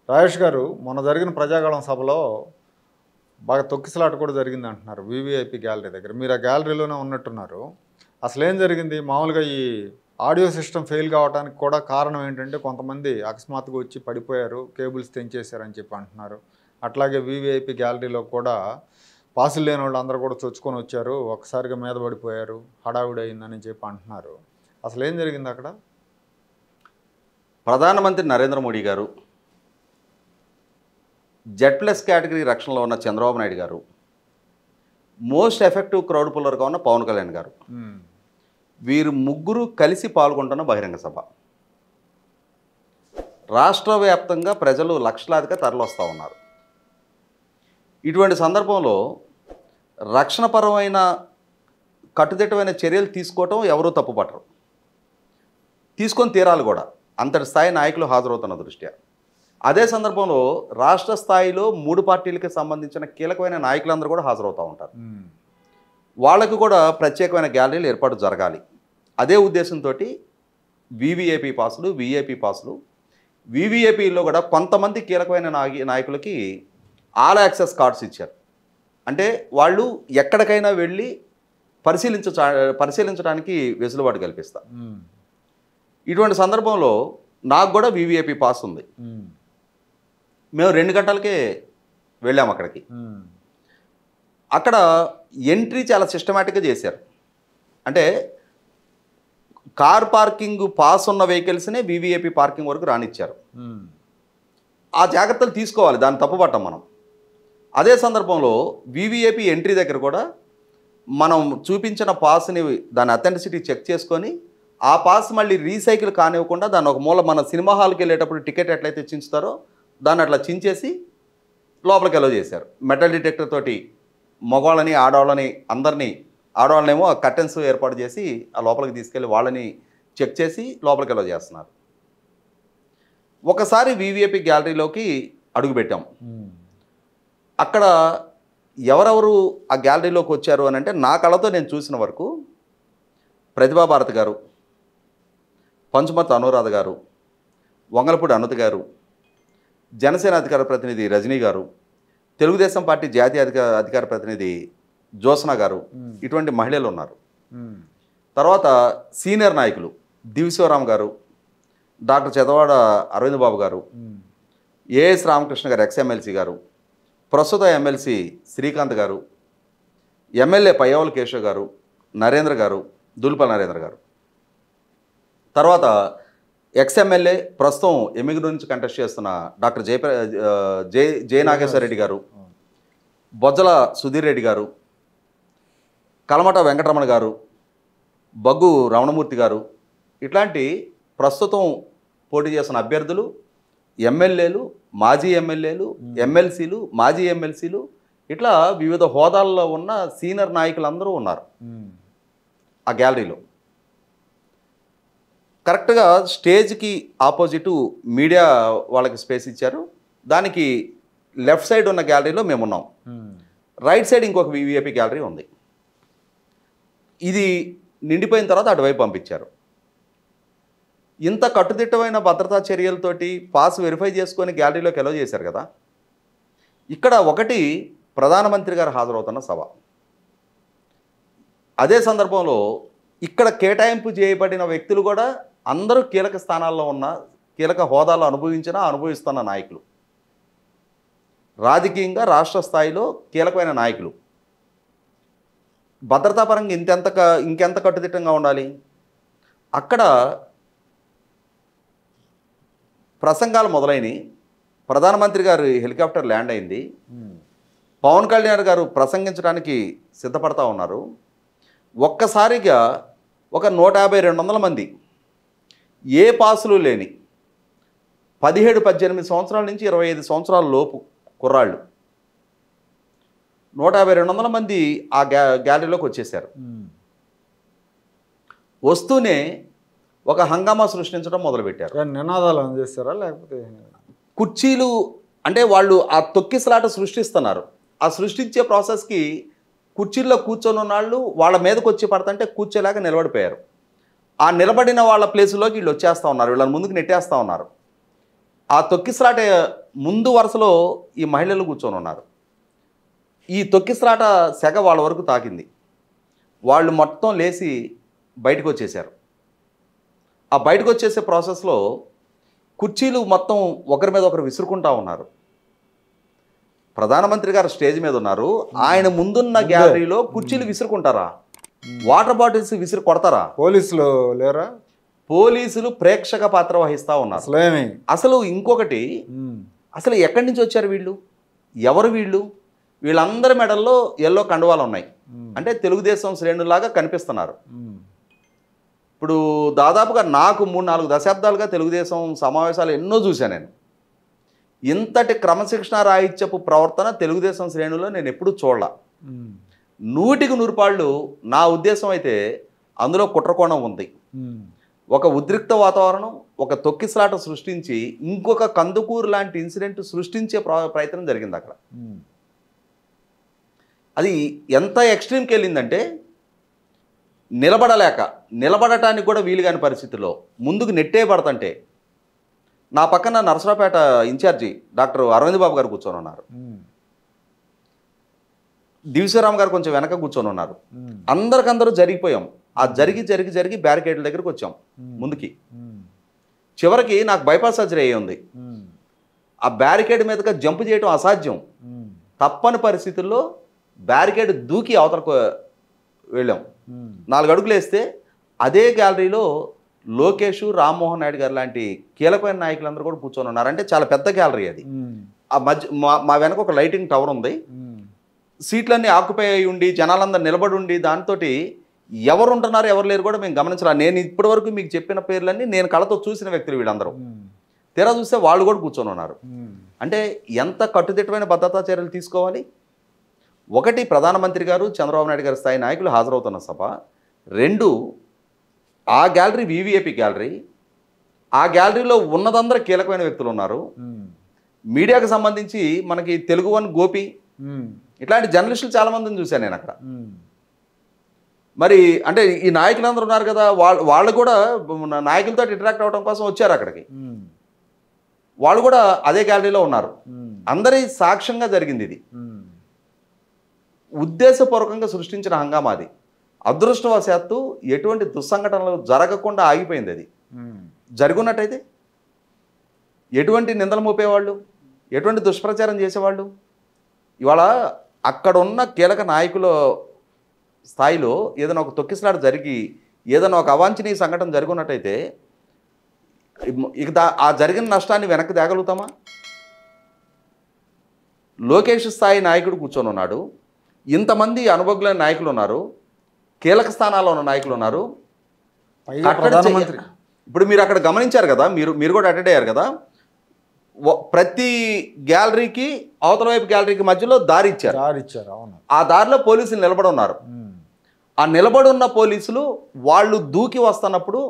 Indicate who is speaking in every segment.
Speaker 1: రాజేష్ గారు మొన్న జరిగిన ప్రజాగళం సభలో బాగా తొక్కిసలాట కూడా జరిగింది అంటున్నారు వివిఐపి గ్యాలరీ దగ్గర. మీరు ఆ గ్యాలరీలోనే ఉన్నట్టున్నారు. అసలు ఏం జరిగింది? మామూలుగా ఈ ఆడియో సిస్టమ్ ఫెయిల్ కావడానికి కూడా కారణం ఏంటంటే కొంతమంది అకస్మాత్తుగా వచ్చి పడిపోయారు, కేబుల్స్ తెంచేశారని చెప్పి అంటున్నారు. అట్లాగే వివిఐపి గ్యాలరీలో కూడా పాసులు లేని వాళ్ళు అందరూ కూడా చొచ్చుకొని వచ్చారు, ఒక్కసారిగా మీద పడిపోయారు, హడావిడి అయిందని చెప్పి అంటున్నారు. అసలు ఏం జరిగింది అక్కడ?
Speaker 2: ప్రధానమంత్రి నరేంద్ర మోడీ గారు, Z+ కేటగిరీ రక్షణలో ఉన్న చంద్రబాబు నాయుడు గారు, మోస్ట్ ఎఫెక్టివ్ క్రౌడ్ పుల్లర్గా ఉన్న పవన్ కళ్యాణ్ గారు, వీరు ముగ్గురు కలిసి పాల్గొంటున్న బహిరంగ సభ. రాష్ట్ర వ్యాప్తంగా ప్రజలు లక్షలాదిగా తరలివస్తూ ఉన్నారు. ఇటువంటి సందర్భంలో రక్షణపరమైన కట్టుదిట్టమైన చర్యలు తీసుకోవటం ఎవరూ తప్పుపట్టరు, తీసుకొని తీరాలి కూడా, అంతటి స్థాయి నాయకులు హాజరవుతున్న దృష్ట్యా. అదే సందర్భంలో రాష్ట్ర స్థాయిలో 3 పార్టీలకి సంబంధించిన కీలకమైన నాయకులందరూ కూడా హాజరవుతూ ఉంటారు. వాళ్ళకు కూడా ప్రత్యేకమైన గ్యాలరీలు ఏర్పాటు జరగాలి. అదే ఉద్దేశంతో వివిఐపి పాసులు, విఐపి పాసులు, వివిఐపిలో కూడా కొంతమంది కీలకమైన నాయకులకి ఆల్ యాక్సెస్ కార్డ్స్ ఇచ్చారు. అంటే వాళ్ళు ఎక్కడికైనా వెళ్ళి పరిశీలించడానికి వెసులుబాటు కల్పిస్తారు. ఇటువంటి సందర్భంలో నాకు కూడా వివిఐపి పాస్ ఉంది. మేము 2 గంటలకే వెళ్ళాము అక్కడికి. అక్కడ ఎంట్రీ చాలా సిస్టమేటిక్గా చేశారు. అంటే కార్ పార్కింగ్ పాస్ ఉన్న వెహికల్స్నే వివిఐపి పార్కింగ్ వరకు రానిచ్చారు. ఆ జాగ్రత్తలు తీసుకోవాలి, దాన్ని తప్పుపట్టాం మనం. అదే సందర్భంలో వివిఐపి ఎంట్రీ దగ్గర కూడా మనం చూపించిన పాస్ని దాని అథెంటిసిటీ చెక్ చేసుకొని ఆ పాస్ మళ్ళీ రీసైకిల్ కానివ్వకుండా దాన్ని ఒక మూల మన సినిమా హాల్కి వెళ్ళేటప్పుడు టికెట్ ఎట్లయితే చించుతారో దాన్ని అట్లా చించేసి లోపలికి అలో చేశారు. మెటల్ డిటెక్టర్ తోటి మగవాళ్ళని ఆడవాళ్ళని అందరినీ, ఆడవాళ్ళనేమో కర్టెన్స్ ఏర్పాటు చేసి ఆ లోపలికి తీసుకెళ్ళి వాళ్ళని చెక్ చేసి లోపలికి అలో చేస్తున్నారు. ఒకసారి వివిఐపి గ్యాలరీలోకి అడుగుపెట్టాం. అక్కడ ఎవరెవరు ఆ గ్యాలరీలోకి వచ్చారు అని అంటే నా కళ్ళతో నేను చూసిన వరకు ప్రతిభా భారతి గారు, పంచుమర్తి అనురాధ గారు, వంగలపూడి అనుత గారు, జనసేన అధికార ప్రతినిధి రజనీ గారు, తెలుగుదేశం పార్టీ జాతీయ అధికార ప్రతినిధి జ్యోత్స్న గారు, ఇటువంటి మహిళలు ఉన్నారు. తర్వాత సీనియర్ నాయకులు దివిశివరామ్ గారు, డాక్టర్ చెదవాడ అరవింద్ బాబు గారు, ఏఎస్ రామకృష్ణ గారు ఎక్స్ఎమ్మెల్సీ గారు, ప్రస్తుత ఎమ్మెల్సీ శ్రీకాంత్ గారు, ఎమ్మెల్యే పయ్యవల కేశవ్ గారు, నరేంద్ర గారు, దూల్పల్ నరేంద్ర గారు, తర్వాత ఎక్స్ఎమ్మెల్యే ప్రస్తుతం ఎమ్మిగనూరు నుంచి కంటెస్ట్ చేస్తున్న డాక్టర్ జే నాగేశ్వర రెడ్డి గారు, బొజ్జల సుధీర్ రెడ్డి గారు, కలమట వెంకటరమణ గారు, బగ్గు రమణమూర్తి గారు, ఇట్లాంటి ప్రస్తుతం పోటీ చేస్తున్న అభ్యర్థులు, ఎమ్మెల్యేలు, మాజీ ఎమ్మెల్యేలు, ఎమ్మెల్సీలు, మాజీ ఎమ్మెల్సీలు, ఇట్లా వివిధ హోదాల్లో ఉన్న సీనియర్ నాయకులందరూ ఉన్నారు ఆ గ్యాలరీలో. కరెక్ట్గా స్టేజ్కి ఆపోజిటు మీడియా వాళ్ళకి స్పేస్ ఇచ్చారు. దానికి లెఫ్ట్ సైడ్ ఉన్న గ్యాలరీలో మేము ఉన్నాం. రైట్ సైడ్ ఇంకొక వివిఐపి గ్యాలరీ ఉంది. ఇది నిండిపోయిన తర్వాత అటువైపు పంపించారు. ఇంత కట్టుదిట్టమైన భద్రతా చర్యలతోటి పాస్ వెరిఫై చేసుకొని గ్యాలరీలోకి అలో చేశారు కదా. ఇక్కడ ఒకటి ప్రధానమంత్రి గారు హాజరవుతున్న సభ. అదే సందర్భంలో ఇక్కడ కేటాయింపు చేయబడిన వ్యక్తులు కూడా అందరూ కీలక స్థానాల్లో ఉన్న, కీలక హోదాలో అనుభవిస్తున్న నాయకులు, రాజకీయంగా రాష్ట్ర స్థాయిలో కీలకమైన నాయకులు. భద్రతాపరంగా ఇంకెంత కట్టుదిట్టంగా ఉండాలి. అక్కడ ప్రసంగాలు మొదలైనవి. ప్రధానమంత్రి గారు హెలికాప్టర్ ల్యాండ్ అయింది. పవన్ కళ్యాణ్ గారు ప్రసంగించడానికి సిద్ధపడతా ఉన్నారు. ఒక్కసారిగా ఒక 150-200 మంది ఏ పాసులు లేని 17-18 సంవత్సరాల నుంచి 25 సంవత్సరాల లోపు కుర్రాళ్ళు 150-200 మంది ఆ గ్యాలరీలోకి వచ్చేసారు. వస్తూనే ఒక హంగామా సృష్టించడం మొదలుపెట్టారు.
Speaker 1: నినాదాలు చేస్తారా లేకపోతే
Speaker 2: కుర్చీలు అంటే వాళ్ళు ఆ తొక్కిసలాట సృష్టిస్తున్నారు. ఆ సృష్టించే ప్రాసెస్కి కుర్చీల్లో కూర్చొని ఉన్నాళ్ళు వాళ్ళ మీదకి వచ్చి పడతంటే కూర్చోలేక నిలబడిపోయారు. ఆ నిలబడిన వాళ్ళ ప్లేసులోకి వీళ్ళు వచ్చేస్తూ ఉన్నారు, వీళ్ళని ముందుకు నెట్టేస్తూ ఉన్నారు. ఆ తొక్కిసలాట ముందు వరుసలో ఈ మహిళలు కూర్చొని ఉన్నారు. ఈ తొక్కిసలాట సెగ వాళ్ళ వరకు తాకింది. వాళ్ళు మొత్తం లేచి బయటకు వచ్చేసారు. ఆ బయటకు వచ్చేసే ప్రాసెస్లో కుర్చీలు మొత్తం ఒకరి మీద ఒకరు విసురుకుంటా ఉన్నారు. ప్రధానమంత్రి గారు స్టేజ్ మీద ఉన్నారు. ఆయన ముందున్న గ్యాలరీలో కుర్చీలు విసురుకుంటారా? వాటర్ బాటిల్స్ విసిరి కొడతారా?
Speaker 1: పోలీసులు లేరా?
Speaker 2: పోలీసులు ప్రేక్షక పాత్ర వహిస్తూ ఉన్నారు. అసలు ఇంకొకటి, అసలు ఎక్కడి నుంచి వచ్చారు వీళ్ళు? ఎవరు వీళ్ళు? వీళ్ళందరి మెడల్లో ఎల్లో కండువాలు ఉన్నాయి. అంటే తెలుగుదేశం శ్రేణులాగా కనిపిస్తున్నారు. ఇప్పుడు దాదాపుగా నాకు 3-4 దశాబ్దాలుగా తెలుగుదేశం సమావేశాలు ఎన్నో చూశాను నేను. ఇంతటి క్రమశిక్షణ రాహిత్యపు ప్రవర్తన తెలుగుదేశం శ్రేణుల్లో నేను ఎప్పుడూ చూడలా. 100కి 100 పాళ్ళు నా ఉద్దేశం అయితే అందులో కుట్రకోణం ఉంది. ఒక ఉద్రిక్త వాతావరణం, ఒక తొక్కిసలాట సృష్టించి ఇంకొక కందుకూరు లాంటి ఇన్సిడెంట్ సృష్టించే ప్రయత్నం జరిగింది అక్కడ. అది ఎంత ఎక్స్ట్రీమ్కి వెళ్ళిందంటే నిలబడటానికి కూడా వీలుగాని పరిస్థితిలో ముందుకు నెట్టే పడుతుంటే నా పక్కన నరసరావుపేట ఇన్ఛార్జి డాక్టర్ అరవింద్ బాబు గారు కూర్చొని ఉన్నారు. దివిశ్వరామ్ గారు కొంచెం వెనక కూర్చొని ఉన్నారు. అందరికందరూ జరిగిపోయాం. ఆ జరిగి బ్యారికేడ్ల దగ్గరికి వచ్చాం ముందుకి. చివరికి నాకు బైపాస్ సర్జరీ అయ్యి ఉంది. ఆ బ్యారికేడ్ మీదగా జంప్ చేయడం అసాధ్యం. తప్పని పరిస్థితుల్లో బ్యారికేడ్ దూకి అవతలకు వెళ్ళాం. 4 అడుగులు వేస్తే అదే గ్యాలరీలో లోకేష్, రామ్మోహన్ నాయుడు గారు లాంటి కీలకమైన నాయకులందరూ కూడా కూర్చొని ఉన్నారు. అంటే చాలా పెద్ద గ్యాలరీ అది. ఆ మధ్య మా వెనక ఒక లైటింగ్ టవర్ ఉంది. సీట్లన్నీ ఆక్యుపై అయి ఉండి జనాలందరూ నిలబడి ఉండి దాంతో ఎవరు ఉంటున్నారు ఎవరు లేరు కూడా మేము గమనించాలి. నేను ఇప్పటి వరకు మీకు చెప్పిన పేర్లన్నీ నేను కళ్ళతో చూసిన వ్యక్తులు వీళ్ళందరూ. తీరా చూస్తే వాళ్ళు కూడా కూర్చొని ఉన్నారు. అంటే ఎంత కట్టుదిట్టమైన భద్రతా చర్యలు తీసుకోవాలి? ఒకటి, ప్రధానమంత్రి గారు, చంద్రబాబు నాయుడు గారి స్థాయి నాయకులు హాజరవుతున్న సభ. 2, ఆ గ్యాలరీ వివిఐపి గ్యాలరీ. ఆ గ్యాలరీలో ఉన్నదందరూ కీలకమైన వ్యక్తులు ఉన్నారు. మీడియాకు సంబంధించి మనకి తెలుగు వన్ గోపి ఇట్లాంటి జర్నలిస్టులు చాలామందిని చూశాను నేను అక్కడ. మరి అంటే ఈ నాయకులందరూ ఉన్నారు కదా, వాళ్ళు కూడా నాయకులతో ఇంటరాక్ట్ అవ్వడం కోసం వచ్చారు అక్కడికి. వాళ్ళు కూడా అదే గ్యాలరీలో ఉన్నారు. అందరి సాక్ష్యంగా జరిగింది ఇది. ఉద్దేశపూర్వకంగా సృష్టించిన హంగామాది. అదృష్టవశాత్తు ఎటువంటి దుస్సంఘటనలు జరగకుండా ఆగిపోయింది. అది జరుగున్నట్టయితే ఎటువంటి నిందలు మోపేవాళ్ళు, ఎటువంటి దుష్ప్రచారం చేసేవాళ్ళు? ఇవాళ అక్కడున్న కీలక నాయకుల స్థాయిలో ఏదైనా ఒక తొక్కిసలాట జరిగి ఏదైనా ఒక అవాంఛనీయ సంఘటన జరుగున్నట్టయితే ఇక ఆ జరిగిన నష్టాన్ని వెనక్కి తేగలుగుతామా? లోకేష్ స్థాయి నాయకుడు కూర్చొని ఉన్నాడు. ఇంతమంది అనుభవజ్ఞ నాయకులు ఉన్నారు, కీలక స్థానాల్లో ఉన్న నాయకులు ఉన్నారు. ఇప్పుడు మీరు అక్కడ గమనించారు కదా, మీరు కూడా అటెండ్ అయ్యారు కదా, ప్రతి గ్యాలరీకి అవతల వైపు గ్యాలరీకి మధ్యలో దారి ఇచ్చారు. ఆ దారిలో పోలీసులు నిలబడి ఉన్నారు. ఆ నిలబడి ఉన్న పోలీసులు వాళ్ళు దూకి వస్తున్నప్పుడు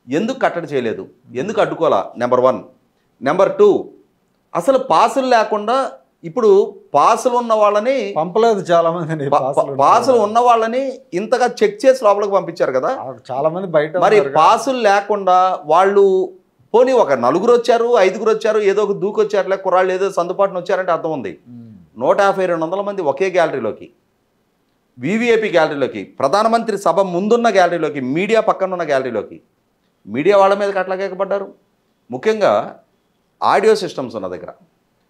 Speaker 2: ఎందుకు కట్టడి చేయలేదు? ఎందుకు అడ్డుకోవాలా? నెంబర్ 1. నెంబర్ 2, అసలు పాసులు లేకుండా ఇప్పుడు పాసులు ఉన్న వాళ్ళని
Speaker 1: పంపలేదు. చాలా మంది
Speaker 2: పాసులు ఉన్న వాళ్ళని ఇంతగా చెక్ చేసి లోపలికి పంపించారు కదా,
Speaker 1: చాలా మంది బయట.
Speaker 2: మరి పాసులు లేకుండా వాళ్ళు పోనీ ఒక 4 వచ్చారు, 5 వచ్చారు, ఏదో ఒక దూకి వచ్చారు, లేక కుర్రాళ్ళు ఏదో సందుబాటున వచ్చారంటే అర్థం ఉంది. 150-200 మంది ఒకే గ్యాలరీలోకి, వివిఐపి గ్యాలరీలోకి, ప్రధానమంత్రి సభ ముందున్న గ్యాలరీలోకి, మీడియా పక్కన ఉన్న గ్యాలరీలోకి, మీడియా వాళ్ళ మీదకి అట్లా కేకపడ్డారు. ముఖ్యంగా ఆడియో సిస్టమ్స్ ఉన్న దగ్గర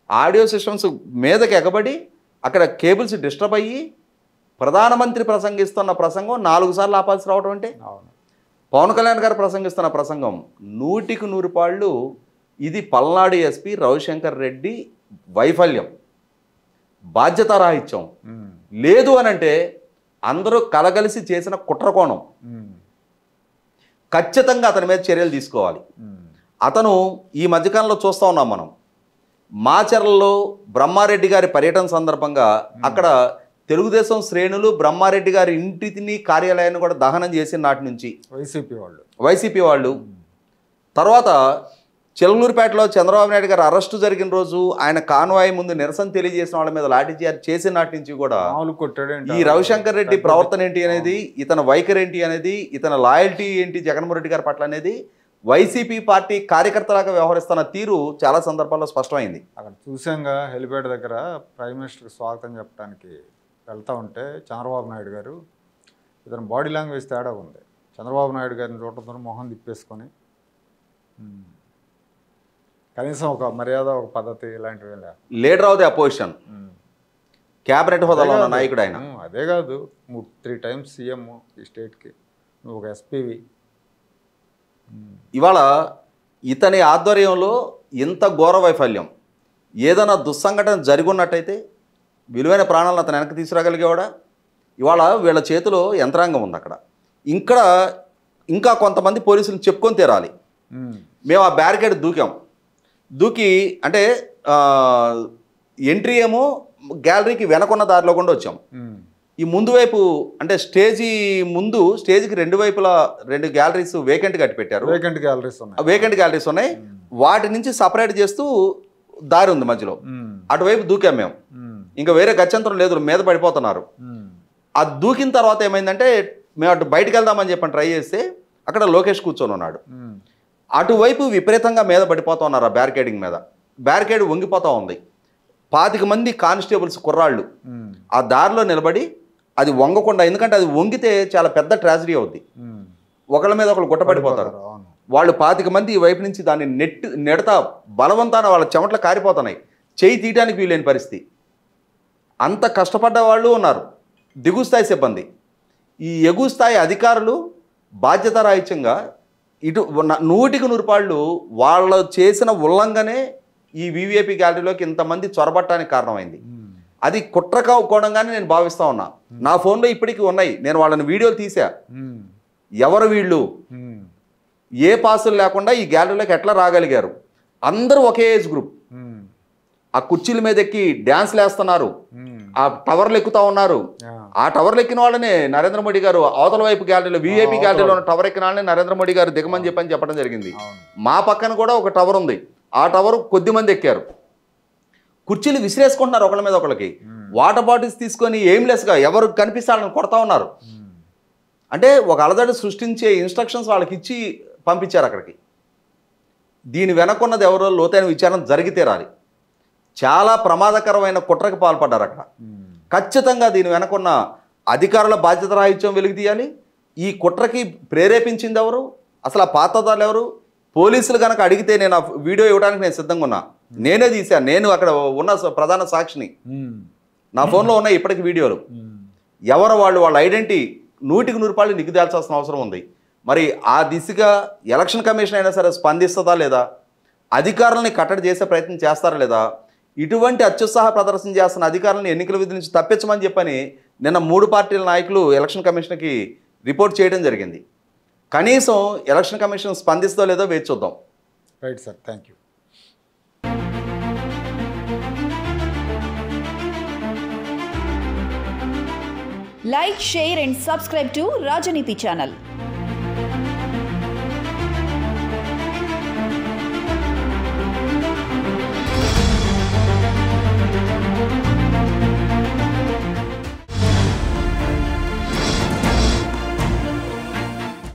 Speaker 2: ఆడియో సిస్టమ్స్ మీదకి ఎగబడి అక్కడ కేబుల్స్ డిస్టర్బ్ అయ్యి ప్రధానమంత్రి ప్రసంగిస్తున్న ప్రసంగం 4 సార్లు ఆపాల్సి రావడం అంటే, పవన్ కళ్యాణ్ గారు ప్రసంగిస్తున్న ప్రసంగం 100కి 100 పాళ్ళు ఇది పల్నాడు ఎస్పీ రవిశంకర్ రెడ్డి వైఫల్యం, బాధ్యతారాహిత్యం. లేదు అనంటే అందరూ కలగలిసి చేసిన కుట్రకోణం. ఖచ్చితంగా అతని మీద చర్యలు తీసుకోవాలి. అతను ఈ మధ్యకాలంలో చూస్తూ ఉన్నాం మనం, మాచర్లలో బ్రహ్మారెడ్డి గారి పర్యటన సందర్భంగా అక్కడ తెలుగుదేశం శ్రేణులు బ్రహ్మారెడ్డి గారి ఇంటిని కార్యాలయాన్ని కూడా దహనం చేసిన నాటి నుంచి వైసీపీ వాళ్ళు తర్వాత చిలకలూరుపేటలో చంద్రబాబు నాయుడు గారు అరెస్టు జరిగిన రోజు ఆయన కాన్వాయ్ ముందు నిరసన తెలియజేసిన వాళ్ళ మీద లాఠీచార్జ్ చేసిన నాటి నుంచి కూడా ఈ రవిశంకర్ రెడ్డి ప్రవర్తన ఏంటి అనేది, ఇతని వైఖరి ఏంటి అనేది, ఇతని లాయల్టీ ఏంటి జగన్మోహన్ రెడ్డి గారి పట్ల అనేది వైసీపీ పార్టీ కార్యకర్తలాగా వ్యవహరిస్తున్న తీరు చాలా సందర్భాల్లో స్పష్టమైంది.
Speaker 1: అక్కడ చూసాంగా హెలిప్యాడ్ దగ్గర ప్రైమ్ మినిస్టర్కి స్వాగతం చెప్పడానికి వెళ్తూ ఉంటే చంద్రబాబు నాయుడు గారు ఇతను బాడీ లాంగ్వేజ్ తేడా ఉంది. చంద్రబాబు నాయుడు గారిని చూడటంతో మొహం తిప్పేసుకొని కనీసం ఒక మర్యాద, ఒక పద్ధతి ఇలాంటివి లేవు.
Speaker 2: Leader of the opposition, cabinet హోదాలో ఉన్న నాయకుడు ఆయన.
Speaker 1: అదే కాదు 3 టైమ్స్ సీఎం ఈ స్టేట్కి, నువ్వు ఒక ఎస్పీవి.
Speaker 2: ఇవాళ ఇతని ఆధ్వర్యంలో ఇంత ఘోర వైఫల్యం, ఏదైనా దుస్సంఘటన జరిగి ఉన్నట్టయితే విలువైన ప్రాణాలను అతను వెనక్కి తీసుకురాగలిగేవాడా? ఇవాళ వీళ్ళ చేతిలో యంత్రాంగం ఉంది అక్కడ. ఇంకా కొంతమంది పోలీసులు చెప్పుకొని తీరాలి. మేము ఆ బ్యారికేడ్ దూకి అంటే ఎంట్రీ ఏమో గ్యాలరీకి వెనకున్న దారిలో కూడా వచ్చాం. ఈ ముందు వైపు అంటే స్టేజ్కి 2 వైపులా 2 గ్యాలరీస్ వేకెంట్ కట్టి పెట్టారు. వేకెంట్ గ్యాలరీస్ ఉన్నాయి. వాటి నుంచి సపరేట్ చేస్తూ దారి ఉంది మధ్యలో, అటువైపు దూకాం మేము. ఇంకా వేరే గత్యంతరం లేదు, మీద పడిపోతున్నారు. ఆ దూకిన తర్వాత ఏమైందంటే మేము అటు బయటకు వెళ్దామని చెప్పని ట్రై చేస్తే అక్కడ లోకేష్ కూర్చొని ఉన్నాడు. అటువైపు విపరీతంగా మీద పడిపోతూ ఉన్నారు. ఆ బ్యారికేడింగ్ మీద బ్యారికేడ్ వంగిపోతూ ఉంది. 25 మంది కానిస్టేబుల్స్ కుర్రాళ్ళు ఆ దారిలో నిలబడి అది వంగకుండా, ఎందుకంటే అది వంగితే చాలా పెద్ద ట్రాజడీ అవుద్ది, ఒకళ్ళ మీద ఒకళ్ళు గుట్టపడిపోతారు. వాళ్ళు 25 మంది ఈ వైపు నుంచి దాన్ని నెడతా బలవంతాన వాళ్ళ చెమటలు కారిపోతున్నాయి, చేయి తీయడానికి వీలేని పరిస్థితి. అంత కష్టపడ్డ వాళ్ళు ఉన్నారు, దిగు స్థాయి సిబ్బంది. ఈ ఎగువ స్థాయి అధికారులు బాధ్యతారాహిత్యంగా 100కి 100 పాళ్ళు వాళ్ళు చేసిన ఉల్లంఘనే ఈ వీవీఐపీ గ్యాలరీలోకి ఇంతమంది చొరబట్టడానికి కారణమైంది. అది కుట్రకోణంగానే నేను భావిస్తా ఉన్నా. నా ఫోన్లో ఇప్పటికీ ఉన్నాయి, నేను వాళ్ళని వీడియోలు తీసా. ఎవరు వీళ్ళు, ఏ పాసులు లేకుండా ఈ గ్యాలరీలోకి ఎట్లా రాగలిగారు? అందరూ ఒకే ఏజ్ గ్రూప్. ఆ కుర్చీల మీద ఎక్కి డ్యాన్స్లు వేస్తున్నారు, ఆ టవర్లు ఎక్కుతా ఉన్నారు. ఆ టవర్లు ఎక్కిన వాళ్ళనే నరేంద్ర మోడీ గారు అవతల వైపు గ్యాలరీలో వీఐపీ గ్యాలరీలో ఉన్న టవర్ ఎక్కిన వాళ్ళని నరేంద్ర మోడీ గారు దిగమని చెప్పడం జరిగింది. మా పక్కన కూడా ఒక టవర్ ఉంది, ఆ టవర్ కొద్దిమంది ఎక్కారు. కుర్చీలు విసిరేసుకుంటున్నారు ఒకళ్ళ మీద ఒకళ్ళకి. వాటర్ బాటిల్స్ తీసుకొని ఎయిమ్లెస్గా ఎవరు కనిపిస్తారని కొడతా ఉన్నారు. అంటే ఒక అలజడి సృష్టించే ఇన్స్ట్రక్షన్స్ వాళ్ళకి ఇచ్చి పంపించారు అక్కడికి. దీని వెనకున్నది ఎవరో లోతైన విచారణ జరిగితే రాలి. చాలా ప్రమాదకరమైన కుట్రకు పాల్పడ్డారు అక్కడ. ఖచ్చితంగా దీని వెనకున్న అధికారుల బాధ్యత రాహిత్యం వెలుగు తీయాలి. ఈ కుట్రకి ప్రేరేపించింది ఎవరు, అసలు ఆ పాత్రదారులు ఎవరు? పోలీసులు కనుక అడిగితే నేను ఆ వీడియో ఇవ్వడానికి నేను సిద్ధంగా ఉన్నా. నేనే తీశాను, నేను అక్కడ ఉన్న ప్రధాన సాక్షిని. నా ఫోన్లో ఉన్నాయి ఇప్పటికి వీడియోలు. ఎవరు వాళ్ళ ఐడెంటిటీ 100కి 100 పాళ్ళు నిగ్గుదాల్చాల్సిన అవసరం ఉంది. మరి ఆ దిశగా ఎలక్షన్ కమిషన్ అయినా సరే స్పందిస్తుందా లేదా, అధికారులని కట్టడి చేసే ప్రయత్నం చేస్తారా లేదా? ఇటువంటి అత్యుత్సాహ ప్రదర్శన చేస్తున్న అధికారులను ఎన్నికల విధి నుంచి తప్పించమని చెప్పని నిన్న 3 పార్టీల నాయకులు ఎలక్షన్ కమిషన్కి రిపోర్ట్ చేయడం జరిగింది. కనీసం ఎలక్షన్ కమిషన్ స్పందిస్తుందో లేదో వేచి చూద్దాం.
Speaker 1: Right sir, thank you.
Speaker 3: Like, share and subscribe to Rajaniti channel.